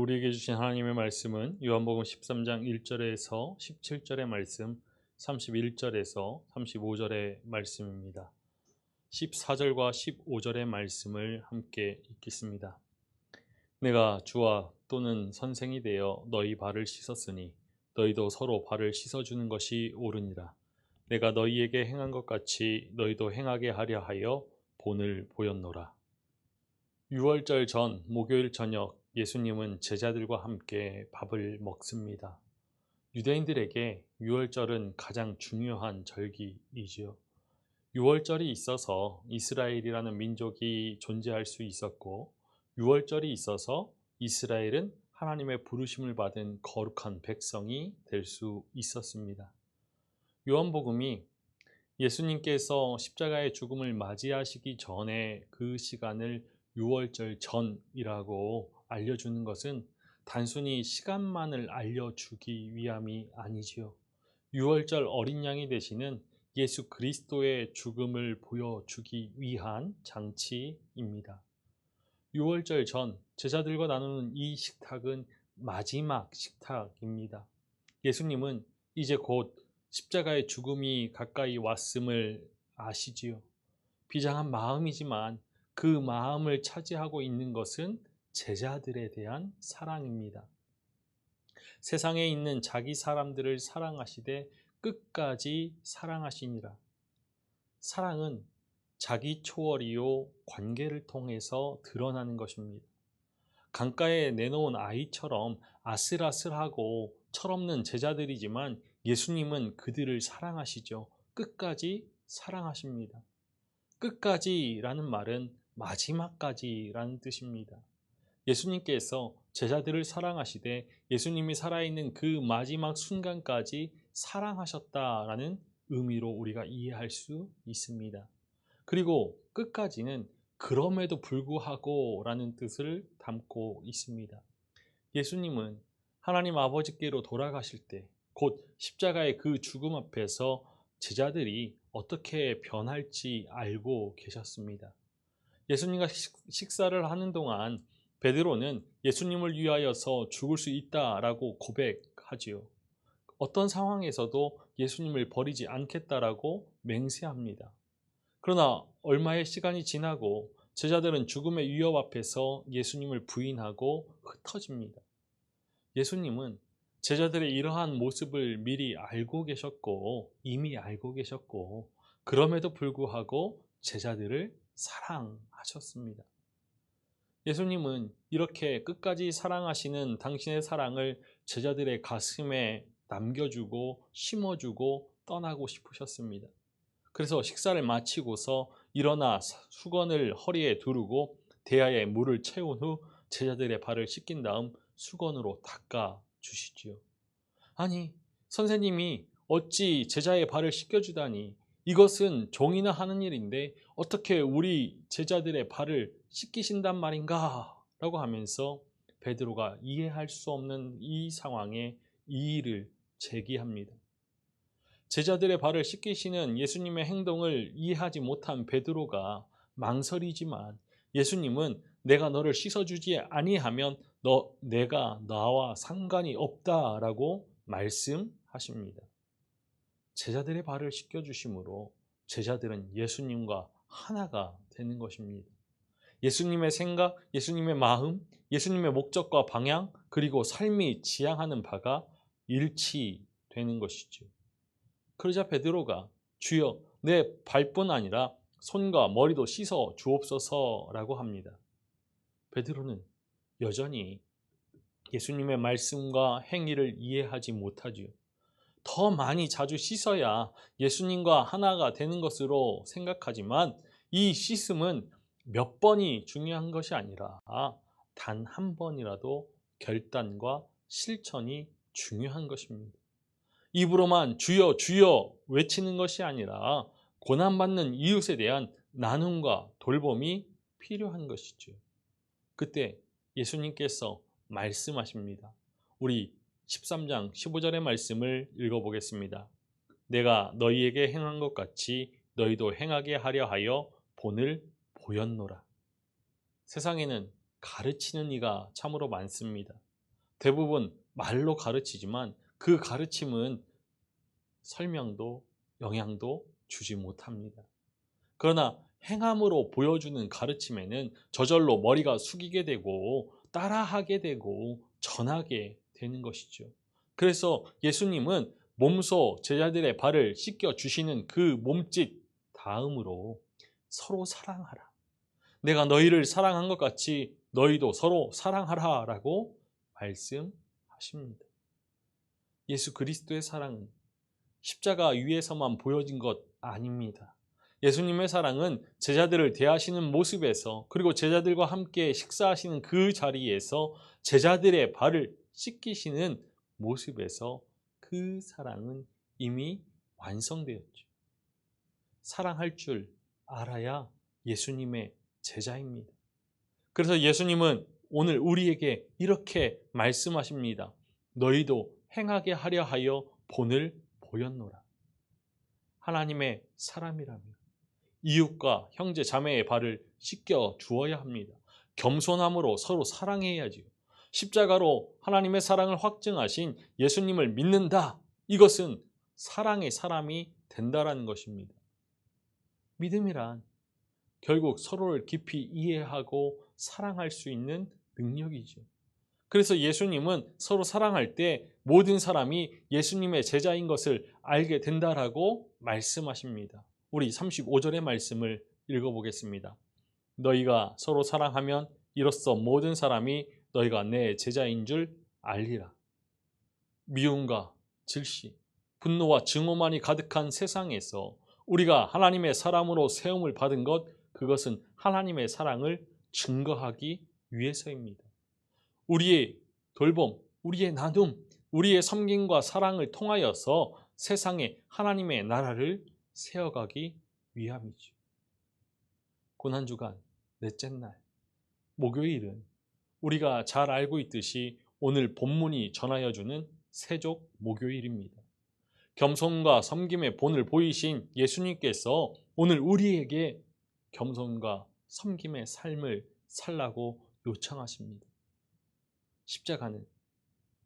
우리에게 주신 하나님의 말씀은 요한복음 13장 1절에서 17절의 말씀, 31절에서 35절의 말씀입니다. 14절과 15절의 말씀을 함께 읽겠습니다. 내가 주와 또는 선생이 되어 너희 발을 씻었으니 너희도 서로 발을 씻어주는 것이 옳으니라. 내가 너희에게 행한 것 같이 너희도 행하게 하려 하여 본을 보였노라. 6월절 전 목요일 저녁 예수님은 제자들과 함께 밥을 먹습니다. 유대인들에게 6월절은 가장 중요한 절기이지요. 6월절이 있어서 이스라엘이라는 민족이 존재할 수 있었고 6월절이 있어서 이스라엘은 하나님의 부르심을 받은 거룩한 백성이 될 수 있었습니다. 요한복음이 예수님께서 십자가의 죽음을 맞이하시기 전에 그 시간을 6월절 전이라고 알려주는 것은 단순히 시간만을 알려주기 위함이 아니지요. 6월절 어린 양이 되시는 예수 그리스도의 죽음을 보여주기 위한 장치입니다. 6월절 전 제자들과 나누는 이 식탁은 마지막 식탁입니다. 예수님은 이제 곧 십자가의 죽음이 가까이 왔음을 아시지요. 비장한 마음이지만 그 마음을 차지하고 있는 것은 제자들에 대한 사랑입니다. 세상에 있는 자기 사람들을 사랑하시되 끝까지 사랑하시니라. 사랑은 자기 초월이요 관계를 통해서 드러나는 것입니다. 강가에 내놓은 아이처럼 아슬아슬하고 철없는 제자들이지만 예수님은 그들을 사랑하시죠. 끝까지 사랑하십니다. 끝까지라는 말은 마지막까지라는 뜻입니다. 예수님께서 제자들을 사랑하시되 예수님이 살아있는 그 마지막 순간까지 사랑하셨다라는 의미로 우리가 이해할 수 있습니다. 그리고 끝까지는 그럼에도 불구하고 라는 뜻을 담고 있습니다. 예수님은 하나님 아버지께로 돌아가실 때 곧 십자가의 그 죽음 앞에서 제자들이 어떻게 변할지 알고 계셨습니다. 예수님과 식사를 하는 동안 베드로는 예수님을 위하여서 죽을 수 있다라고 고백하지요. 어떤 상황에서도 예수님을 버리지 않겠다라고 맹세합니다. 그러나 얼마의 시간이 지나고 제자들은 죽음의 위협 앞에서 예수님을 부인하고 흩어집니다. 예수님은 제자들의 이러한 모습을 미리 알고 계셨고 이미 알고 계셨고 그럼에도 불구하고 제자들을 사랑하셨습니다. 예수님은 이렇게 끝까지 사랑하시는 당신의 사랑을 제자들의 가슴에 남겨주고 심어주고 떠나고 싶으셨습니다. 그래서 식사를 마치고서 일어나 수건을 허리에 두르고 대야에 물을 채운 후 제자들의 발을 씻긴 다음 수건으로 닦아 주시지요. 아니, 선생님이 어찌 제자의 발을 씻겨주다니 이것은 종이나 하는 일인데 어떻게 우리 제자들의 발을 씻기신단 말인가? 라고 하면서 베드로가 이해할 수 없는 이 상황에 이의를 제기합니다. 제자들의 발을 씻기시는 예수님의 행동을 이해하지 못한 베드로가 망설이지만 예수님은 내가 너를 씻어주지 아니하면 내가 나와 상관이 없다라고 말씀하십니다. 제자들의 발을 씻겨주심으로 제자들은 예수님과 하나가 되는 것입니다. 예수님의 생각, 예수님의 마음, 예수님의 목적과 방향, 그리고 삶이 지향하는 바가 일치되는 것이죠. 그러자 베드로가 주여 내 발뿐 아니라 손과 머리도 씻어 주옵소서라고 합니다. 베드로는 여전히 예수님의 말씀과 행위를 이해하지 못하지요. 더 많이 자주 씻어야 예수님과 하나가 되는 것으로 생각하지만 이 씻음은 몇 번이 중요한 것이 아니라 단 한 번이라도 결단과 실천이 중요한 것입니다. 입으로만 주여 주여 외치는 것이 아니라 고난받는 이웃에 대한 나눔과 돌봄이 필요한 것이죠. 그때 예수님께서 말씀하십니다. 우리 13장 15절의 말씀을 읽어보겠습니다. 내가 너희에게 행한 것 같이 너희도 행하게 하려 하여 본을 보였노라. 세상에는 가르치는 이가 참으로 많습니다. 대부분 말로 가르치지만 그 가르침은 설명도 영향도 주지 못합니다. 그러나 행함으로 보여주는 가르침에는 저절로 머리가 숙이게 되고 따라하게 되고 전하게 되는 것이죠. 그래서 예수님은 몸소 제자들의 발을 씻겨 주시는 그 몸짓 다음으로 서로 사랑하라. 내가 너희를 사랑한 것 같이 너희도 서로 사랑하라 라고 말씀하십니다. 예수 그리스도의 사랑은 십자가 위에서만 보여진 것 아닙니다. 예수님의 사랑은 제자들을 대하시는 모습에서, 그리고 제자들과 함께 식사하시는 그 자리에서 제자들의 발을 씻기시는 모습에서 그 사랑은 이미 완성되었죠. 사랑할 줄 알아야 예수님의 제자입니다. 그래서 예수님은 오늘 우리에게 이렇게 말씀하십니다. 너희도 행하게 하려 하여 본을 보였노라. 하나님의 사람이라면 이웃과 형제 자매의 발을 씻겨 주어야 합니다. 겸손함으로 서로 사랑해야지요. 십자가로 하나님의 사랑을 확증하신 예수님을 믿는다. 이것은 사랑의 사람이 된다라는 것입니다. 믿음이란 결국 서로를 깊이 이해하고 사랑할 수 있는 능력이죠. 그래서 예수님은 서로 사랑할 때 모든 사람이 예수님의 제자인 것을 알게 된다라고 말씀하십니다. 우리 35절의 말씀을 읽어보겠습니다. 너희가 서로 사랑하면 이로써 모든 사람이 너희가 내 제자인 줄 알리라. 미움과 질시, 분노와 증오만이 가득한 세상에서 우리가 하나님의 사람으로 세움을 받은 것, 그것은 하나님의 사랑을 증거하기 위해서입니다. 우리의 돌봄, 우리의 나눔, 우리의 섬김과 사랑을 통하여서 세상에 하나님의 나라를 세워가기 위함이죠. 고난주간 넷째 날 목요일은 우리가 잘 알고 있듯이 오늘 본문이 전하여주는 세족 목요일입니다. 겸손과 섬김의 본을 보이신 예수님께서 오늘 우리에게 겸손과 섬김의 삶을 살라고 요청하십니다. 십자가는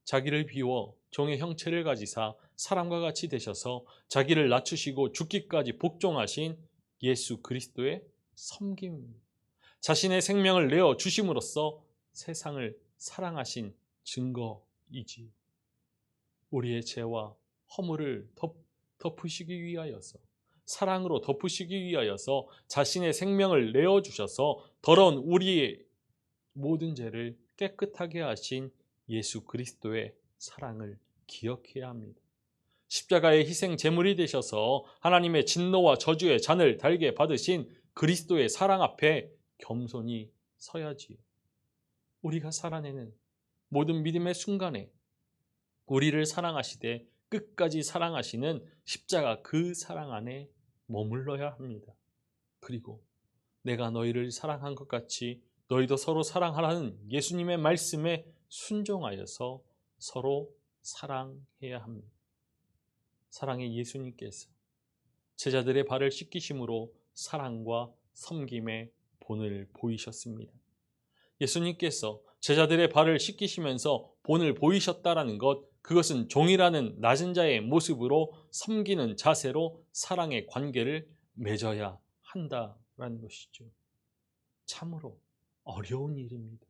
자기를 비워 종의 형체를 가지사 사람과 같이 되셔서 자기를 낮추시고 죽기까지 복종하신 예수 그리스도의 섬김입니다. 자신의 생명을 내어 주심으로써 세상을 사랑하신 증거이지요. 우리의 죄와 허물을 덮으시기 위하여서, 사랑으로 덮으시기 위하여서 자신의 생명을 내어 주셔서 더러운 우리의 모든 죄를 깨끗하게 하신 예수 그리스도의 사랑을 기억해야 합니다. 십자가의 희생 제물이 되셔서 하나님의 진노와 저주의 잔을 달게 받으신 그리스도의 사랑 앞에 겸손히 서야지요. 우리가 살아내는 모든 믿음의 순간에 우리를 사랑하시되 끝까지 사랑하시는 십자가 그 사랑 안에 머물러야 합니다. 그리고 내가 너희를 사랑한 것 같이 너희도 서로 사랑하라는 예수님의 말씀에 순종하여서 서로 사랑해야 합니다. 사랑의 예수님께서 제자들의 발을 씻기심으로 사랑과 섬김의 본을 보이셨습니다. 예수님께서 제자들의 발을 씻기시면서 본을 보이셨다라는 것, 그것은 종이라는 낮은 자의 모습으로 섬기는 자세로 사랑의 관계를 맺어야 한다라는 것이죠. 참으로 어려운 일입니다.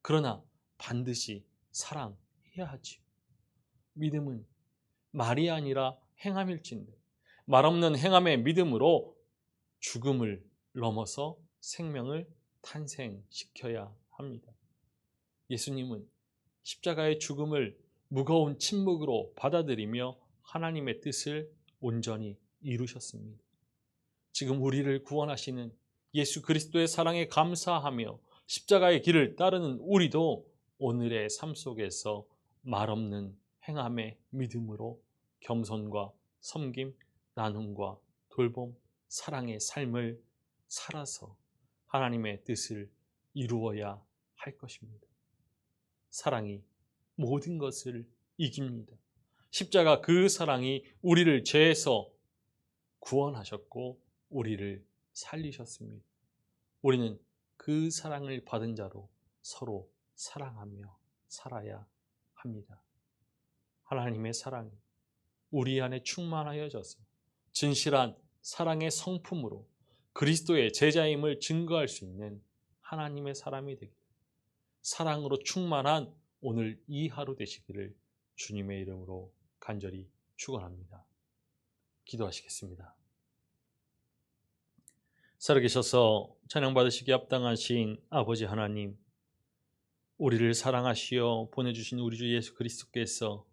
그러나 반드시 사랑해야 하지요. 믿음은 말이 아니라 행함일진데 말 없는 행함의 믿음으로 죽음을 넘어서 생명을 탄생시켜야 합니다. 예수님은 십자가의 죽음을 무거운 침묵으로 받아들이며 하나님의 뜻을 온전히 이루셨습니다. 지금 우리를 구원하시는 예수 그리스도의 사랑에 감사하며 십자가의 길을 따르는 우리도 오늘의 삶 속에서 말 없는 행함의 믿음으로 겸손과 섬김, 나눔과 돌봄, 사랑의 삶을 살아서 하나님의 뜻을 이루어야 할 것입니다. 사랑이 모든 것을 이깁니다. 십자가 그 사랑이 우리를 죄에서 구원하셨고 우리를 살리셨습니다. 우리는 그 사랑을 받은 자로 서로 사랑하며 살아야 합니다. 하나님의 사랑이 우리 안에 충만하여져서 진실한 사랑의 성품으로 그리스도의 제자임을 증거할 수 있는 하나님의 사람이 되기를, 사랑으로 충만한 오늘 이 하루 되시기를 주님의 이름으로 간절히 축원합니다. 기도하시겠습니다. 살아계셔서 찬양받으시기 합당하신 아버지 하나님, 우리를 사랑하시어 보내주신 우리 주 예수 그리스도께서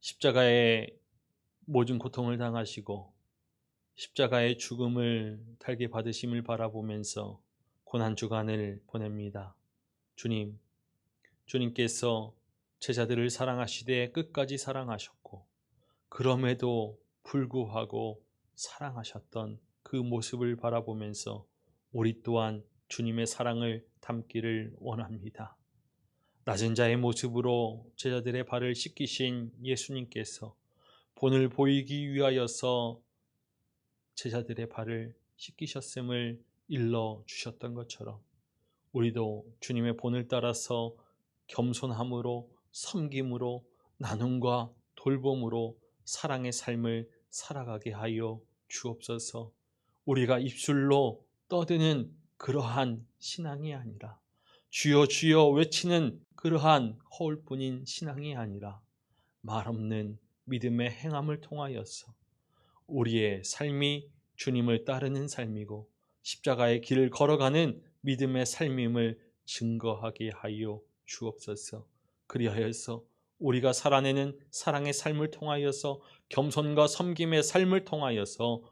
십자가의 모든 고통을 당하시고 십자가의 죽음을 달게 받으심을 바라보면서 고난주간을 보냅니다. 주님, 주님께서 제자들을 사랑하시되 끝까지 사랑하셨고 그럼에도 불구하고 사랑하셨던 그 모습을 바라보면서 우리 또한 주님의 사랑을 담기를 원합니다. 낮은 자의 모습으로 제자들의 발을 씻기신 예수님께서 본을 보이기 위하여서 제자들의 발을 씻기셨음을 일러 주셨던 것처럼 우리도 주님의 본을 따라서 겸손함으로, 섬김으로, 나눔과 돌봄으로 사랑의 삶을 살아가게 하여 주옵소서. 우리가 입술로 떠드는 그러한 신앙이 아니라, 주여 주여 외치는 그러한 허울뿐인 신앙이 아니라 말 없는 믿음의 행함을 통하여서 우리의 삶이 주님을 따르는 삶이고 십자가의 길을 걸어가는 믿음의 삶임을 증거하게 하여 주옵소서. 그리하여서 우리가 살아내는 사랑의 삶을 통하여서 겸손과 섬김의 삶을 통하여서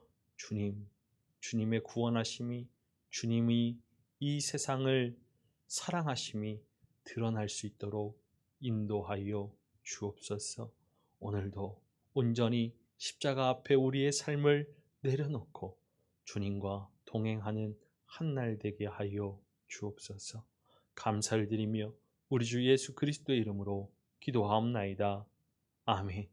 주님의 구원하심이, 주님이 이 세상을 사랑하심이 드러날 수 있도록 인도하여 주옵소서. 오늘도 온전히 십자가 앞에 우리의 삶을 내려놓고 주님과 동행하는 한 날 되게 하여 주옵소서. 감사를 드리며 우리 주 예수 그리스도의 이름으로 기도하옵나이다. 아멘.